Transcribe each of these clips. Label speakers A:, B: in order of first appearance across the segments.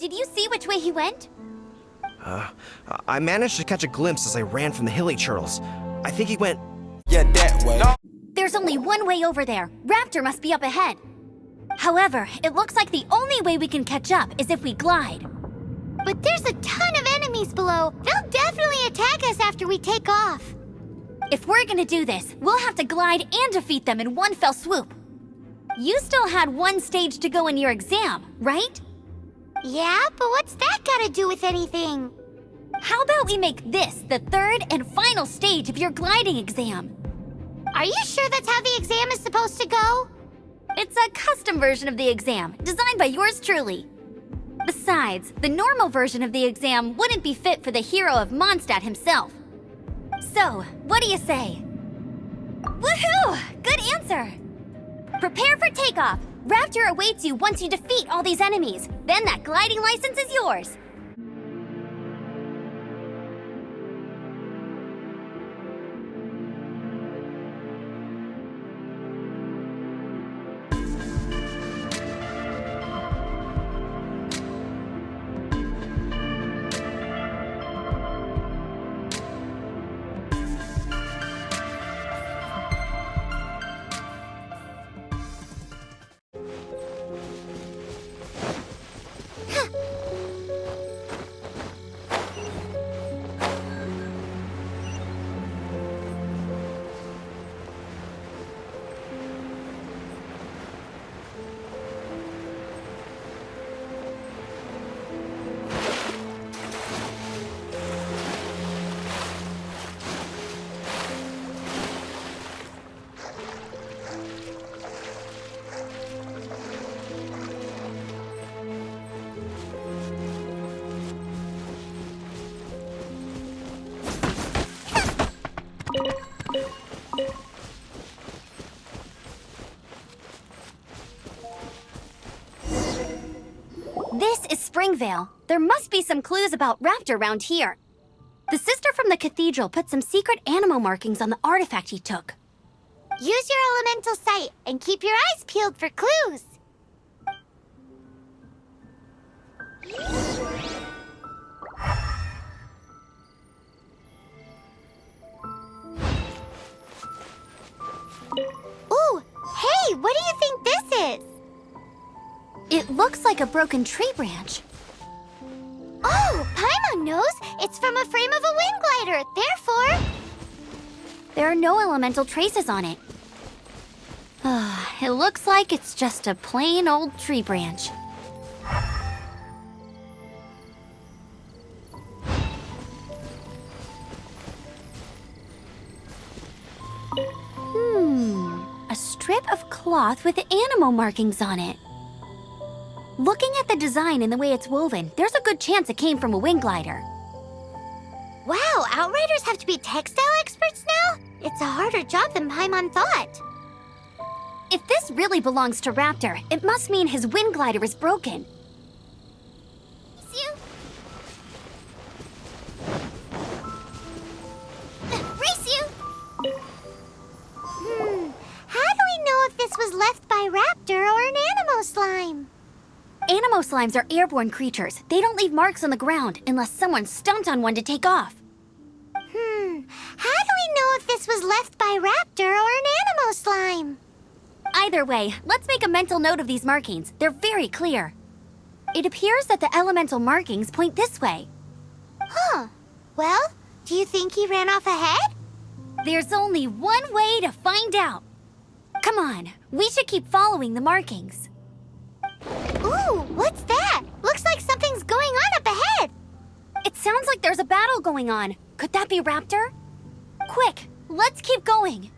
A: Did you see which way he went?
B: I managed to catch a glimpse as I ran from the hilly churls. I think he went...
C: Yeah, that way.
A: There's only one way over there. Raptor must be up ahead. However, it looks like the only way we can catch up is if we glide.
D: But there's a ton of enemies below. They'll definitely attack us after we take off.
A: If we're gonna do this, we'll have to glide and defeat them in one fell swoop. You still had one stage to go in your exam, right?
D: Yeah, but what's that got to do with anything?
A: How about we make this the third and final stage of your gliding exam?
D: Are you sure that's how the exam is supposed to go?
A: It's a custom version of the exam, designed by yours truly. Besides, the normal version of the exam wouldn't be fit for the hero of Mondstadt himself. So, what do you say? Woohoo! Good answer! Prepare for takeoff! Raptor awaits you once you defeat all these enemies. Then that gliding license is yours. This is Springvale. There must be some clues about Raptor around here. The sister from the cathedral put some secret animal markings on the artifact he took.
D: Use your elemental sight and keep your eyes peeled for clues. Ooh, hey, what do you think this is?
A: It looks like a broken tree branch.
D: Oh, Paimon knows. It's from a frame of a wind glider. Therefore,
A: There are no elemental traces on it. It looks like it's just a plain old tree branch. A strip of cloth with animal markings on it. Looking at the design and the way it's woven, there's a good chance it came from a wind glider.
D: wow, Outriders have to be textile experts now? It's a harder job than Paimon thought.
A: If this really belongs to Raptor, it must mean his wind glider is broken.
D: Race you! How do we know if this was left by Raptor or an Animo slime?
A: Animo slimes are airborne creatures. They don't leave marks on the ground unless someone stomped on one to take off.
D: How do we know if this was left by Raptor or an Animo slime?
A: Either way, let's make a mental note of these markings. They're very clear. It appears that the elemental markings point this way.
D: Huh. Well, do you think he ran off ahead?
A: There's only one way to find out. Come on, we should keep following the markings.
D: Ooh, what's that? Looks like something's going on up ahead.
A: It sounds like there's a battle going on. Could that be Raptor? Quick, let's keep going.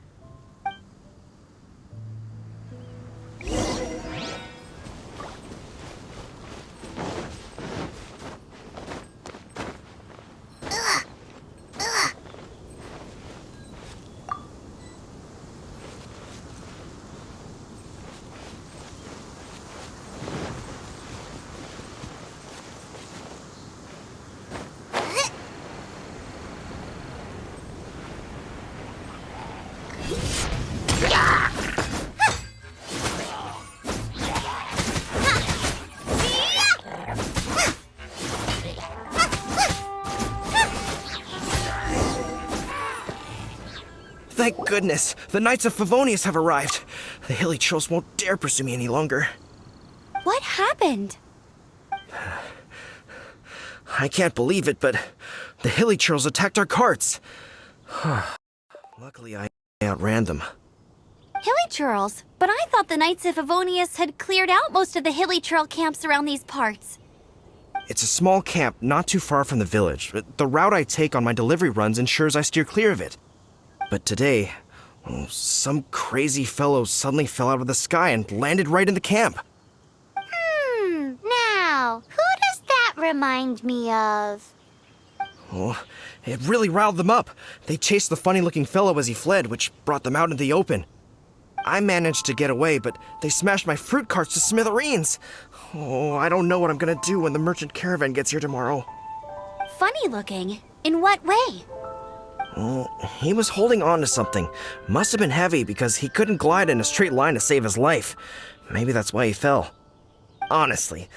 B: Thank goodness, the Knights of Favonius have arrived. The hilly trolls won't dare pursue me any longer.
A: What happened?
B: I can't believe it, but the hilly trolls attacked our carts. Luckily, I outran them.
A: Hilly churls? But I thought the Knights of Favonius had cleared out most of the hilly churl camps around these parts.
B: It's a small camp not too far from the village. The route I take on my delivery runs ensures I steer clear of it. But today, some crazy fellow suddenly fell out of the sky and landed right in the camp.
D: Now, who does that remind me of?
B: Oh, it really riled them up. They chased the funny-looking fellow as he fled, which brought them out in the open. I managed to get away, but they smashed my fruit carts to smithereens. Oh, I don't know what I'm gonna do when the merchant caravan gets here tomorrow.
A: Funny looking? In what way?
B: Oh, he was holding on to something. Must have been heavy because he couldn't glide in a straight line to save his life. Maybe that's why he fell. Honestly,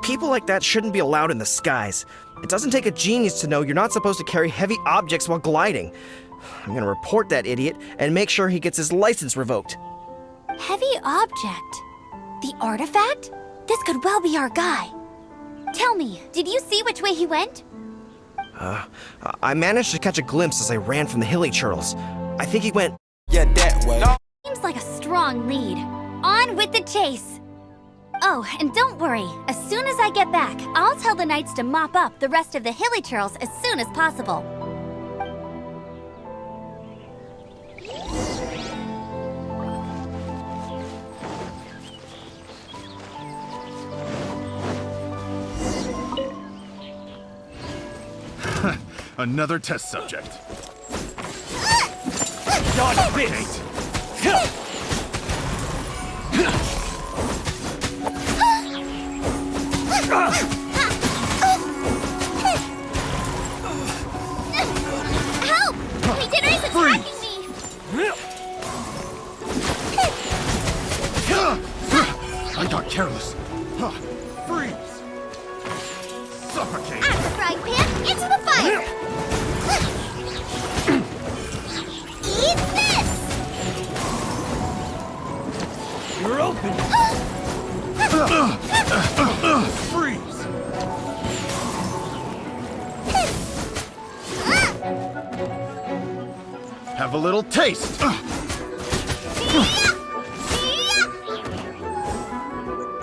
B: people like that shouldn't be allowed in the skies. It doesn't take a genius to know you're not supposed to carry heavy objects while gliding. I'm gonna report that idiot and make sure he gets his license revoked.
A: Heavy object? The artifact? This could well be our guy. Tell me, did you see which way he went?
B: I managed to catch a glimpse as I ran from the hilly churls. I think he went,
C: Yeah, that way.
A: Seems like a strong lead. On with the chase! Oh, and don't worry. As soon as I get back, I'll tell the knights to mop up the rest of the hilly churls as soon as possible.
E: Another test subject.
C: Dodge this!
A: Help! Leader is attacking me!
E: I got careless. Freeze! Suffocate!
A: Out of the frying pan, into the fire! Eat this!
C: You're open!
E: Freeze! Have a little taste.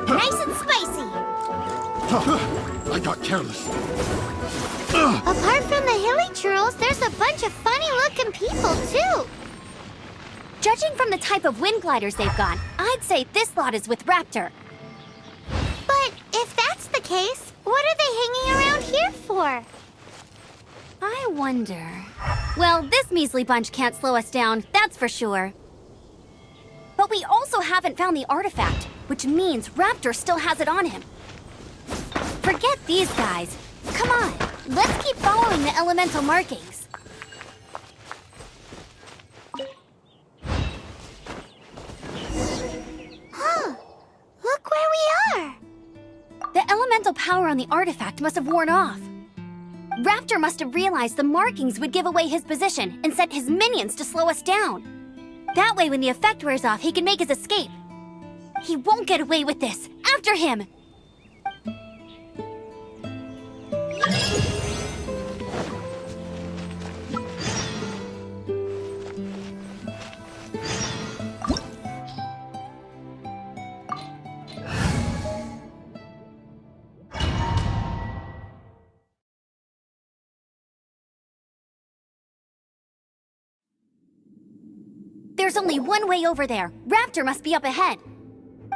D: Nice and spicy.
E: I got careless.
D: Apart from the hilly churls, there's a bunch of funny-looking people, too.
A: Judging from the type of wind gliders they've got, I'd say this lot is with Raptor.
D: But if that's the case, what are they hanging around here for?
A: I wonder... Well, this measly bunch can't slow us down, that's for sure. But we also haven't found the artifact, which means Raptor still has it on him. Forget these guys. Come on, let's keep following the elemental markings.
D: Look where we are.
A: The elemental power on the artifact must have worn off. Raptor must have realized the markings would give away his position and sent his minions to slow us down. That way, when the effect wears off, he can make his escape. He won't get away with this. After him! There's only one way over there. Raptor must be up ahead.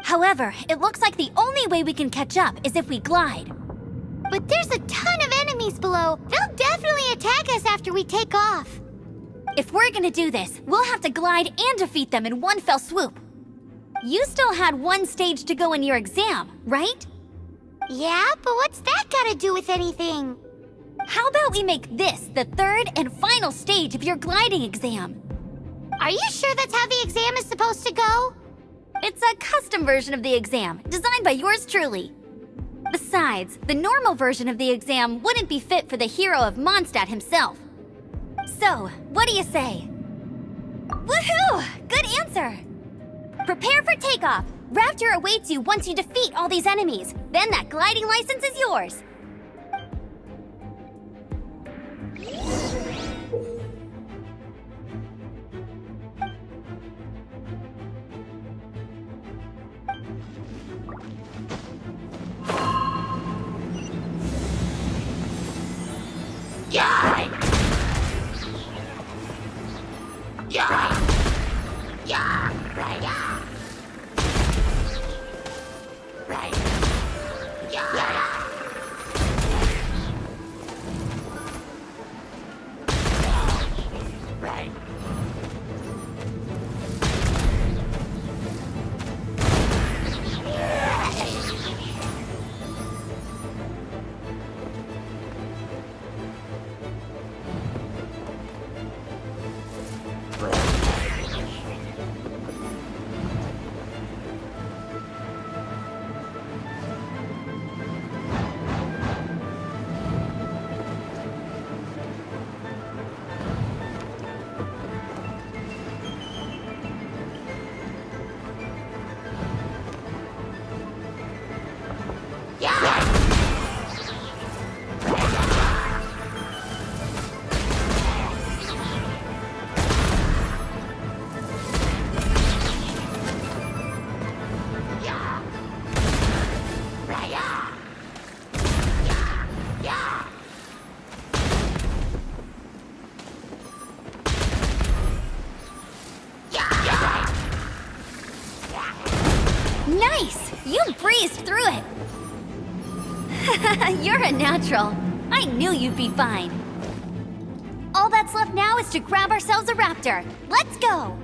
A: However, it looks like the only way we can catch up is if we glide.
D: But there's a ton of enemies below. They'll definitely attack us after we take off.
A: If we're gonna do this, we'll have to glide and defeat them in one fell swoop. You still had one stage to go in your exam, right?
D: Yeah, but what's that got to do with anything?
A: How about we make this the third and final stage of your gliding exam?
D: Are you sure that's how the exam is supposed to go?
A: It's a custom version of the exam, designed by yours truly. Besides, the normal version of the exam wouldn't be fit for the hero of Mondstadt himself. So, what do you say? Woohoo! Good answer! Prepare for takeoff. Raptor awaits you once you defeat all these enemies. Then that gliding license is yours. Nice! You breezed through it! You're a natural. I knew you'd be fine. All that's left now is to grab ourselves a raptor. Let's go!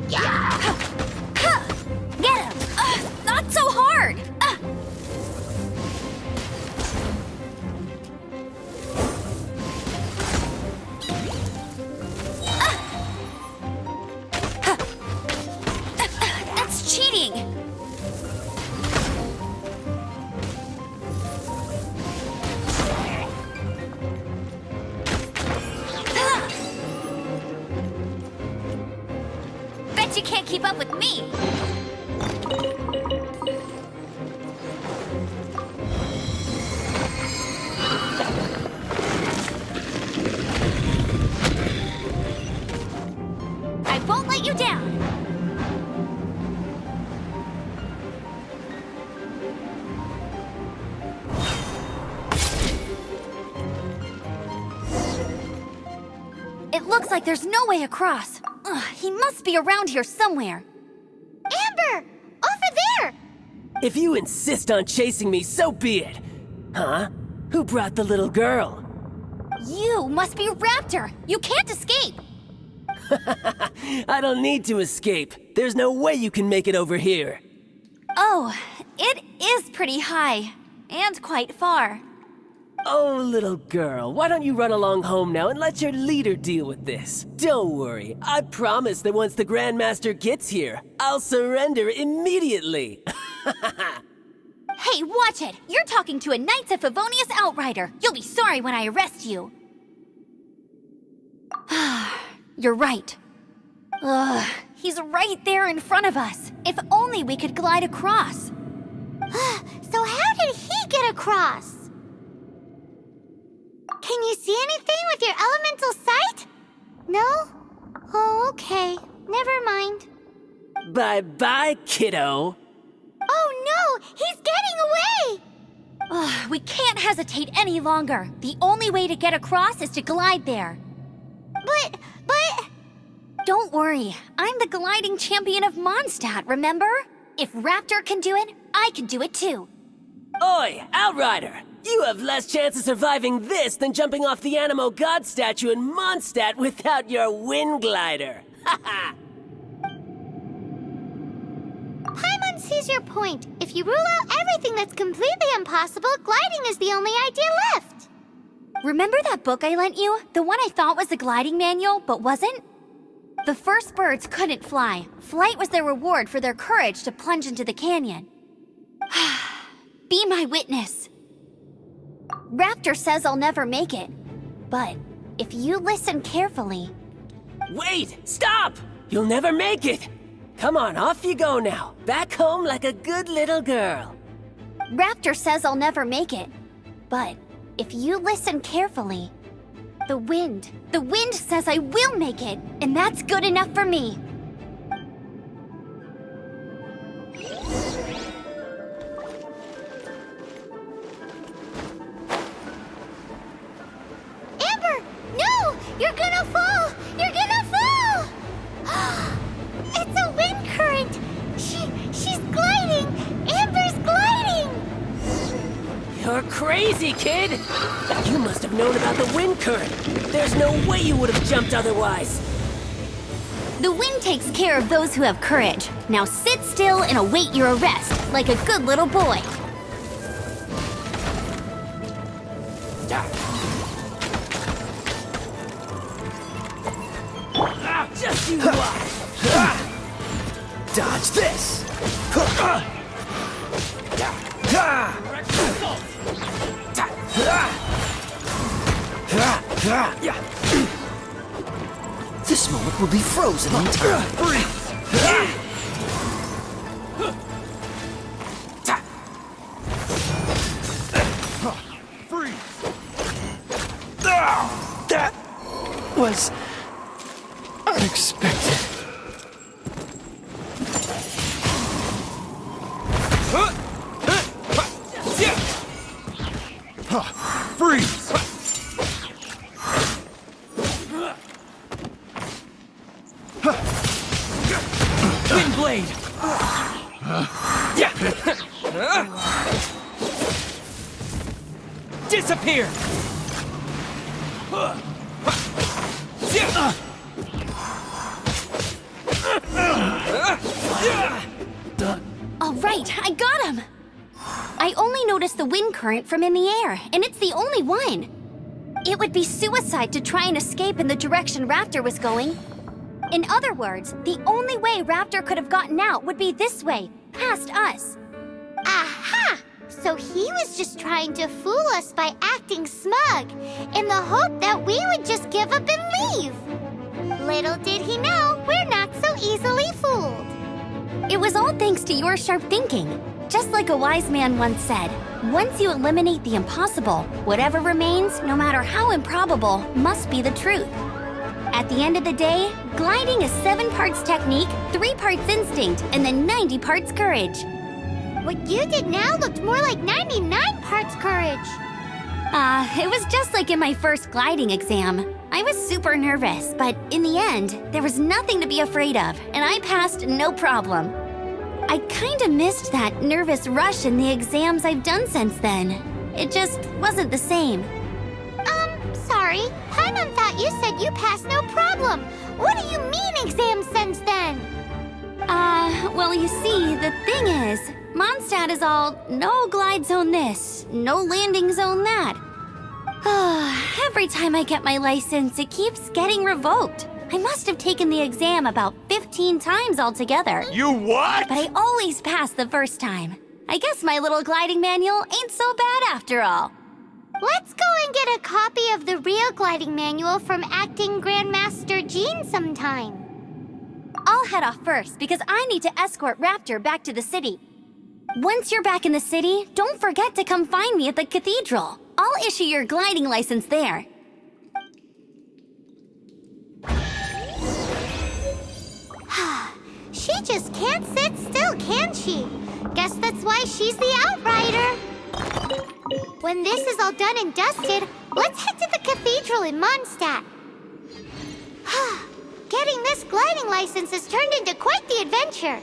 A: Get him! Not so hard! That's cheating! Bet you can't keep up with me! I won't let you down! It looks like there's no way across. Ugh, he must be around here somewhere.
D: Amber! Over there!
F: If you insist on chasing me, so be it. Huh? Who brought the little girl?
A: You must be Raptor! You can't escape!
F: I don't need to escape. There's no way you can make it over here.
A: Oh, it is pretty high. And quite far.
F: Oh, little girl, why don't you run along home now and let your leader deal with this? Don't worry, I promise that once the Grandmaster gets here, I'll surrender immediately.
A: Hey, watch it! You're talking to a Knights of Favonius outrider! You'll be sorry when I arrest you! You're right. Ugh, he's right there in front of us. If only we could glide across.
D: So how did he get across? Can you see anything with your elemental sight? No? Oh, okay. Never mind.
F: Bye-bye, kiddo.
D: Oh no! He's getting away!
A: Ugh, we can't hesitate any longer. The only way to get across is to glide there.
D: But...
A: Don't worry, I'm the gliding champion of Mondstadt, remember? If Raptor can do it, I can do it too.
F: Oi, Outrider! You have less chance of surviving this than jumping off the Animo God statue in Mondstadt without your wind glider. Haha!
D: Paimon sees your point. If you rule out everything that's completely impossible, gliding is the only idea left.
A: Remember that book I lent you? The one I thought was a gliding manual, but wasn't? The first birds couldn't fly. Flight was their reward for their courage to plunge into the canyon. Be my witness. Raptor says I'll never make it. But if you listen carefully...
F: Wait! Stop! You'll never make it! Come on, off you go now. Back home like a good little girl.
A: Raptor says I'll never make it. But if you listen carefully... The wind says I will make it, and that's good enough for me.
D: Amber! No! You're gonna fall! You're gonna fall! It's a wind current! She's gliding! Amber's gliding!
F: You're crazy, kid! You must have known about the wind current. There's no way you would have jumped otherwise.
A: The wind takes care of those who have courage. Now sit still and await your arrest, like a good little boy.
F: Just you watch!
B: Dodge this!
C: This moment will be frozen in time.
B: was unexpected.
E: Freeze!
C: Wind blade. Disappear.
A: All right, I got him! I only noticed the wind current from in the air, and it's the only one. It would be suicide to try and escape in the direction Raptor was going. In other words, the only way Raptor could have gotten out would be this way, past us.
D: Aha! So he was just trying to fool us by acting smug, in the hope that we would just give up and leave. Little did he know, we're not so easily fooled.
A: It was all thanks to your sharp thinking. Just like a wise man once said, once you eliminate the impossible, whatever remains, no matter how improbable, must be the truth. At the end of the day, gliding is 7 parts technique, 3 parts instinct, and then 90 parts courage.
D: What you did now looked more like 99 parts courage.
A: It was just like in my first gliding exam. I was super nervous, but in the end, there was nothing to be afraid of, and I passed no problem. I kinda missed that nervous rush in the exams I've done since then. It just wasn't the same.
D: Sorry. Paimon thought you said you passed no problem. What do you mean exams since then?
A: Well, you see, the thing is, Mondstadt is all no glide zone this, no landing zone that. Every time I get my license, it keeps getting revoked. I must have taken the exam about 15 times altogether.
C: You what?
A: But I always pass the first time. I guess my little gliding manual ain't so bad after all.
D: Let's go and get a copy of the real gliding manual from acting Grandmaster Jean sometime.
A: I'll head off first because I need to escort Raptor back to the city. Once you're back in the city, don't forget to come find me at the cathedral. I'll issue your gliding license there.
D: She just can't sit still, can she? Guess that's why she's the outrider. When this is all done and dusted, let's head to the cathedral in Mondstadt. Getting this gliding license has turned into quite the adventure.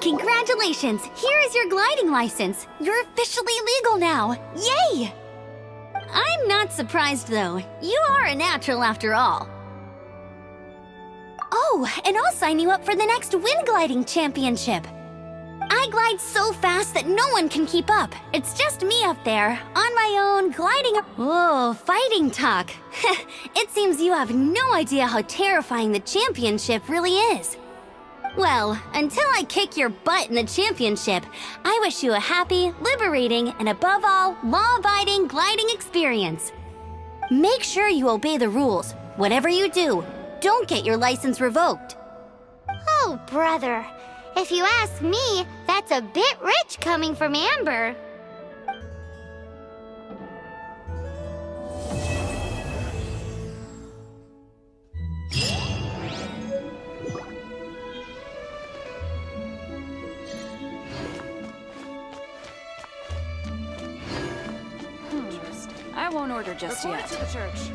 A: Congratulations! Here is your gliding license. You're officially legal now. Yay! I'm not surprised, though. You are a natural after all. Oh, and I'll sign you up for the next wind gliding championship. I glide so fast that no one can keep up. It's just me up there, on my own, gliding. Whoa, fighting talk. It seems you have no idea how terrifying the championship really is. Well, until I kick your butt in the championship, I wish you a happy, liberating, and above all, law-abiding gliding experience. Make sure you obey the rules. Whatever you do, don't get your license revoked.
D: Oh, brother. If you ask me, that's a bit rich coming from Amber.
G: I won't order just yet. To the church.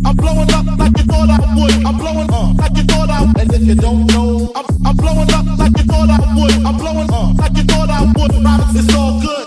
E: I'm blowing up like you thought I would. I'm blowing up like you thought I would. And if you don't know, I'm blowing up like you thought I would. I'm blowing up like you thought I would. It's all good.